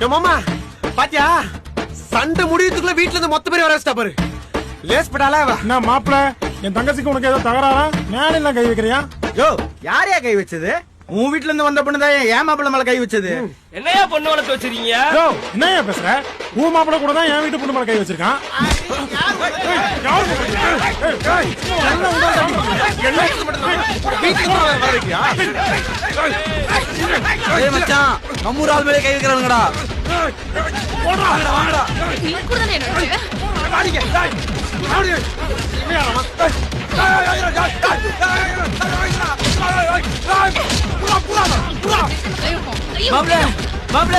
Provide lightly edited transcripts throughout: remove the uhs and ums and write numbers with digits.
மாமா பாத்தியா சண்டை முடியறதுக்குள்ள வீட்டுல இருந்து மொத்த பேர் வர வச்சிட்டா பாரு. லேஸ் படால என்ன மாப்பிள, என் தங்கச்சிக்கு உனக்கு ஏதோ தகராறா? நான் எல்லாம் கை வைக்கிறியா? யோ, யாரையா கை வச்சது? உன் வீட்டுல இருந்து வந்த பொண்ணுதான் ஏன் மாப்பிள்ள மேல கை வச்சது? என்னையா பொண்ணு வளர்த்து வச்சிருக்கீங்க? யோ, என்னையா பேசுற? உன் மாப்பிள கூட தான் என் வீட்டு பொண்ணு மேல கை வச்சிருக்கான். மச்சான், நம்மூர் ஆள் மேலே கை வைக்கிறானுங்கடா. மாப்ள மாப்ள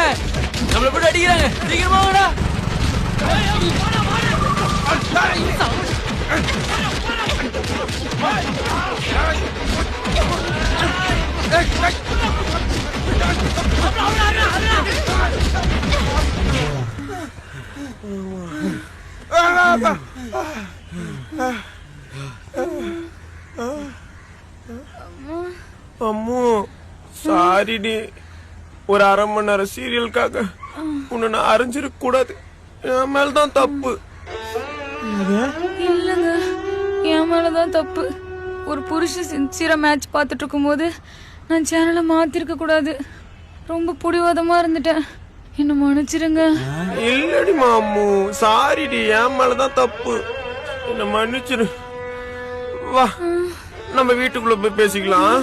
நம்மள போட்டு அடிக்கிறாங்க, சீக்கிரமா வாடா. அம்மு சாரிடி, ஒரு அரை மணி நேரம் சீரியலுக்காக உன்னை நான் அரைஞ்சிருக்க கூடாது. என் மேலதான் தப்பு. இல்லங்க, என் மேலதான் தப்பு. ஒரு புருஷன் சின்சியரா மேட்ச் பார்த்துட்டு இருக்கும் போது நான் சேனலை மாத்திருக்க கூடாது. ரொம்ப புடிவாதமா இருந்துட்டேன், என்ன மன்னிச்சிருங்க. இல்லடி மாமு, சாரிடி, என் மேலதான் தப்பு. என்ன மன்னிச்சிரு. வா, நம்ம வீட்டுக்குள்ள போய் பேசிக்கலாம்.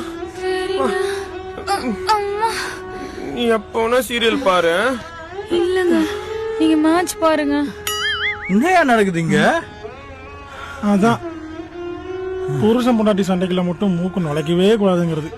நீ எப்போனா சீரியல் பாரு. இல்லங்க, நீங்க மேட்ச் பாருங்க. என்னையா நடக்குதுங்க? அதான் புருஷன் பொண்டாட்டி சண்டைக்குள்ள மட்டும் மூக்கு நுழைக்கவே கூடாதுங்கிறது.